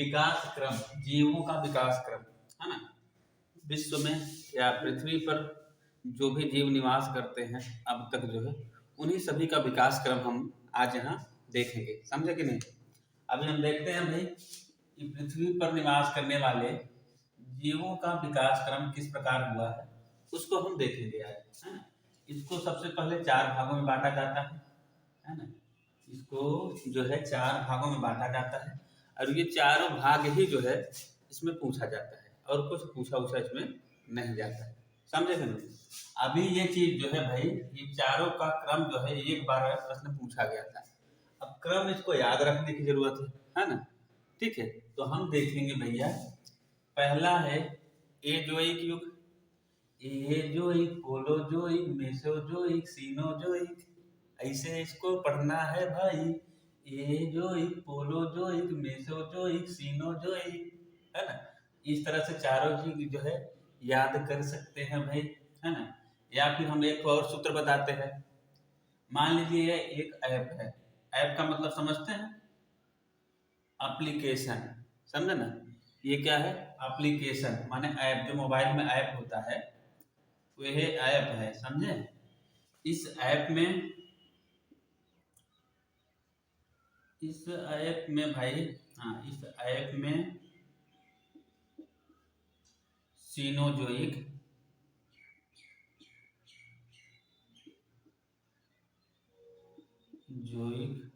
विकास क्रम, जीवों का विकास क्रम, है ना। विश्व में या पृथ्वी पर जो भी जीव निवास करते हैं अब तक जो है, उन्हीं सभी का विकास क्रम हम आज यहाँ देखेंगे, समझे कि नहीं। अभी हम देखते हैं भाई कि पृथ्वी पर निवास करने वाले जीवों का विकास क्रम किस प्रकार हुआ है, उसको हम देखेंगे आज, है ना। इसको सबसे पहले 4 भागों में बांटा जाता है ना। इसको जो है 4 भागों में बांटा जाता है और ये चारों भाग ही जो है इसमें पूछा जाता है और कुछ पूछा उछा इसमें नहीं जाता है, समझे कि नहीं। अभी ये चीज जो है भाई, ये चारों का क्रम जो है एक बार प्रश्न पूछा गया था। अब क्रम इसको याद रखने की जरूरत है ना। ठीक है, तो हम देखेंगे भैया, पहला है एजोइक युग, एजोइक, होलोजोइक, मेसोजोइक, सीनोजोइक, ऐसे इसको पढ़ना है भाई। एजोइक, पोलोजोइक, मेसोजोइक, सीनोजोइक, है ना। इस तरह से चारों चीज जो है याद कर सकते हैं भाई, है ना। या फिर हम एक और सूत्र बताते हैं। मान लीजिए एक ऐप है, ऐप का मतलब समझते हैं, एप्लीकेशन, समझे ना। ये क्या है, एप्लीकेशन माने ऐप, जो मोबाइल में ऐप होता है वह ऐप है, समझे। इस ऐप में भाई, हाँ, इस ऐप में सीनोजोइक, जोइक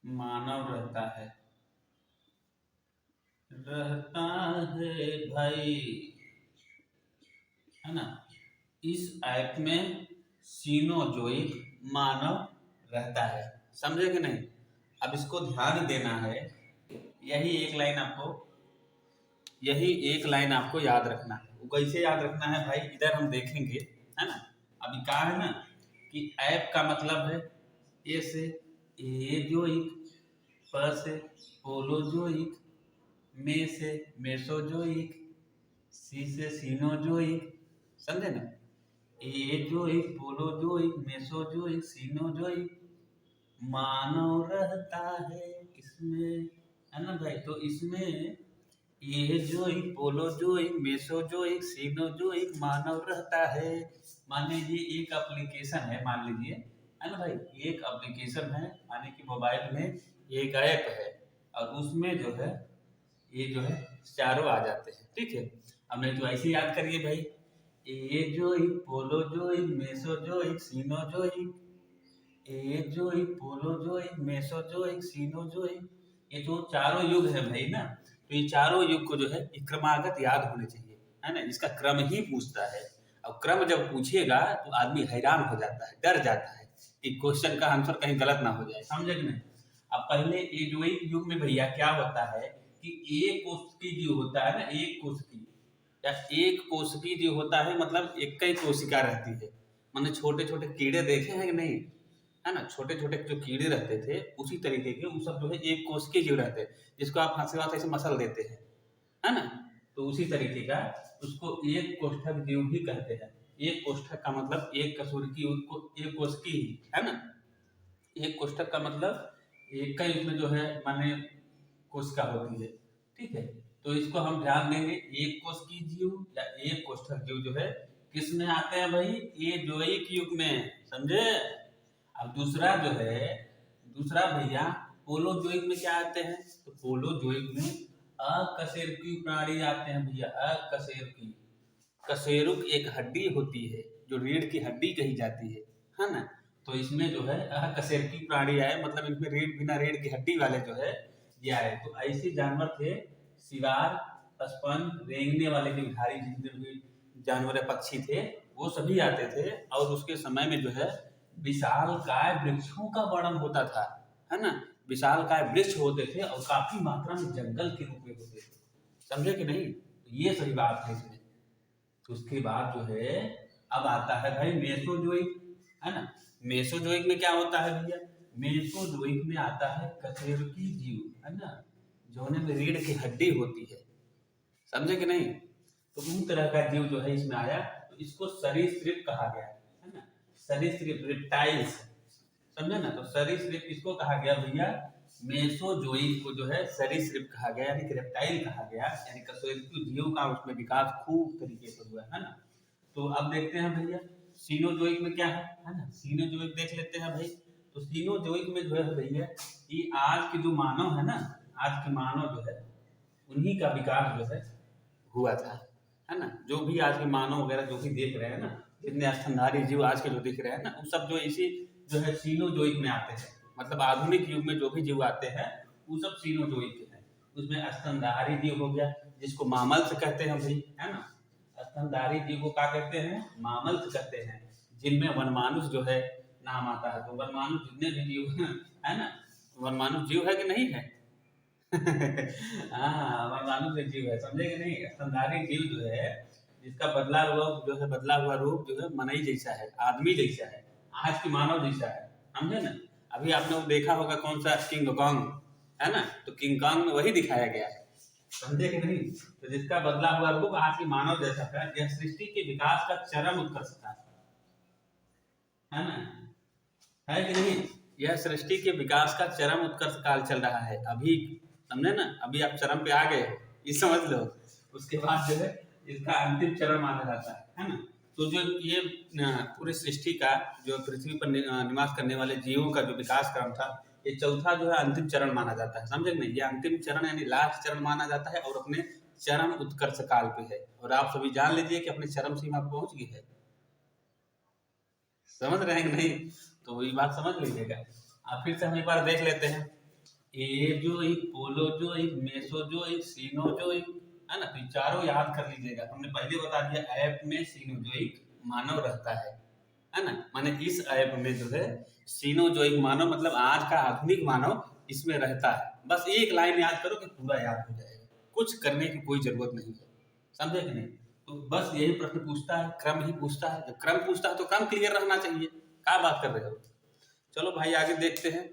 मानव रहता है भाई, है ना। इस ऐप में सीनोजोइक मानव रहता है, समझे कि नहीं। अब इसको ध्यान देना है, यही एक लाइन आपको याद रखना है। वो कैसे याद रखना है भाई, इधर हम देखेंगे, है ना। अभी कहा है ना कि ऐप का मतलब है ए से एजोइक, प से पोलोजोइक, मे से मेसोजोइक, सी से सीनोजोइक, समझे ना। एजोइक, पोलोजोइक, मेसोजोइक, सीनोजोइक, मानव रहता है इसमें, है ना भाई। तो इसमें एजोइक, पोलोजोइक, मेसोजोइक, सीनोजोइक मानव रहता है। मान लीजिए एक एप्लीकेशन है, मान लीजिए, है ना भाई, एक एप्लीकेशन है, माने कि मोबाइल में एक ऐप है और उसमें जो है ये जो है चारों आ जाते हैं, ठीक है। अब नहीं तो ऐसे याद करिए भाई, Azoic, Paleozoic, Mesozoic, Cenozoic, Azoic, Paleozoic, Mesozoic, Cenozoic, ये जो चारों युग है भाई ना, तो ये चारों युग को जो है क्रमागत याद होने चाहिए, है ना। इसका क्रम ही पूछता है। अब क्रम जब पूछेगा तो आदमी हैरान हो जाता है, डर जाता है कि क्वेश्चन का आंसर कहीं गलत ना हो जाए, समझे कि नहीं। अब पहले एजोइक युग में भैया क्या होता है कि एक कोशिकी जो होता है ना, एक कोशिकी या एक कोशिकी जो होता है, मतलब एक ही कोशिका रहती है। मैंने छोटे छोटे कीड़े देखे हैं कि नहीं, है ना। छोटे छोटे जो कीड़े रहते थे उसी तरीके के वो सब जो है एक कोशिकीय जीव रहते हैं, जिसको आप हाथ से हाथ ऐसे मसल देते हैं, है ना। तो उसी तरीके का उसको एक कोष्ठक जीव भी कहते हैं। एक कोष्ठक का मतलब एक कसूरी को एक कोशिकी ही, है ना। एक कोष्ठक का मतलब एक का इसमें जो है माने कोशिका होती है, ठीक है। तो इसको हम ध्यान देंगे, एक कोशिकीय जीव या एक कोष्ठक जीव जो है किस में आते हैं भाई, ये जोइक युग में, समझे। अब दूसरा जो है, दूसरा भैया पोलोजोइक में क्या आते हैं, तो पोलोजोइक में अकशेरुकी प्राणी आते हैं भैया, अकशेरुकी। कशेरुक एक हड्डी होती है जो रीढ़ की हड्डी कही जाती है ना। तो इसमें जो है अकशेरुकी प्राणी आए, मतलब इनमें रीढ़, बिना रीढ़ की हड्डी वाले जो है ये आए। तो ऐसे जानवर थे, सिवार, पसपन, रेंगने वाले जो भारी जितने भी जानवर पक्षी थे वो सभी आते थे। और उसके समय में जो है विशालकाय वृक्षों का वर्णन होता था, है ना। विशालकाय वृक्ष होते थे और काफी मात्रा में जंगल के रूप में होते थे, समझे कि नहीं। तो ये सही बात है इसमें। तो उसके बाद जो है अब आता है भाई मेसोजोइक, है ना। मेसोजोइक में क्या होता है भैया, मेसोजोइक में आता है कशेरुकी जीव, है ना, जोने में रीढ़ की हड्डी होती है, समझे कि नहीं। तो उन तरह का जीव जो है इसमें आया, तो इसको सरीसृप कहा गया, है ना। सरीसृप, रिप्टाइल्स, समझे ना। तो सरीसृप किसको कहा गया भैया, मेसोजोइक को जो है सरीसृप कहा गया, यानी कि रेप्टाइल कहा गया, यानी कशेरुकी जीव का उसमें विकास खूब तरीके से हुआ है ना। तो अब देखते हैं भैया सीनोजोइक में क्या है ना। सीनोजोइक देख लेते हैं भाई। तो सीनोजोइक में जो है भैया ये आज के जो मानव है ना, आज के मानव जो है उन्हीं का विकास जो है हुआ था, है ना। जो भी आज के मानव वगैरह जो भी देख रहे हैं ना, जितने स्तनधारी जीव आज के जो दिख रहे हैं ना, वो सब जो इसी जो है सीनोजोइक में आते हैं। मतलब आधुनिक युग में जो भी जीव आते हैं वो सब सीनोजोइक है। उसमें स्तनधारी जीव हो गया, जिसको मामल्स कहते हैं भाई, है ना। स्तनधारी जीव को क्या कहते हैं? मामल्स कहते हैं, जिनमें वनमानुष जो है नाम आता है। तो वनमानुष जितने भी जीव हैं, है ना, वनमानुष जीव है कि नहीं है? हाँ, वनमानुष एक जीव है, समझे कि नहीं। स्तनधारी जीव जो है जिसका बदला हुआ रूप जो है मनई जैसा है, आदमी जैसा है, आज के मानव जैसा है, समझे ना। अभी आपने वो देखा होगा कौन सा किंग कॉन्ग, है ना। तो किंग कॉन्ग में वही दिखाया गया है, समझे कि नहीं। तो जिसका बदला हुआ रूप आज के मानव जैसा था, यह सृष्टि के विकास का चरम उत्कर्ष था, है ना, है कि नहीं। यह सृष्टि के विकास का चरम उत्कर्ष काल चल रहा है अभी, समझे ना। अभी आप चरम पे आ गए हो, ये समझ लो। उसके बाद जो है इसका अंतिम चरण माना जाता है ना। तो जो ये पूरी सृष्टि का जो पृथ्वी पर निवास करने वाले जीवों का जो विकास क्रम था, ये चौथा जो है अंतिम चरण माना जाता है, समझे नहीं। ये अंतिम चरण यानी लास्ट चरण माना जाता है और अपने चरम उत्कर्ष काल पे है। और आप सभी जान लीजिए कि अपने चरम सीमा पर पहुंच गई है, समझ रहे हैं कि नहीं। तो ये बात समझ लीजिएगा। आप फिर से हम एक बार देख लेते हैं। एजोइक, पोलोजोइक, मेसोजोइक, सीनोजोइक, है ना। तो ये चारों याद कर लीजिएगा। हमने पहले बता दिया ऐप में सीनोजोइक मानव रहता है ना। माने इस ऐप में जो है सीनोजोइक मानव मतलब आज का आधुनिक मानव इसमें रहता है। बस एक लाइन याद करो कि पूरा याद हो जाएगा, कुछ करने की कोई जरूरत नहीं है, समझे कि नहीं। तो बस यही प्रश्न पूछता है, क्रम ही पूछता है। जब क्रम पूछता है तो क्रम क्लियर रहना चाहिए। क्या बात कर रहे हो। चलो भाई आगे देखते हैं।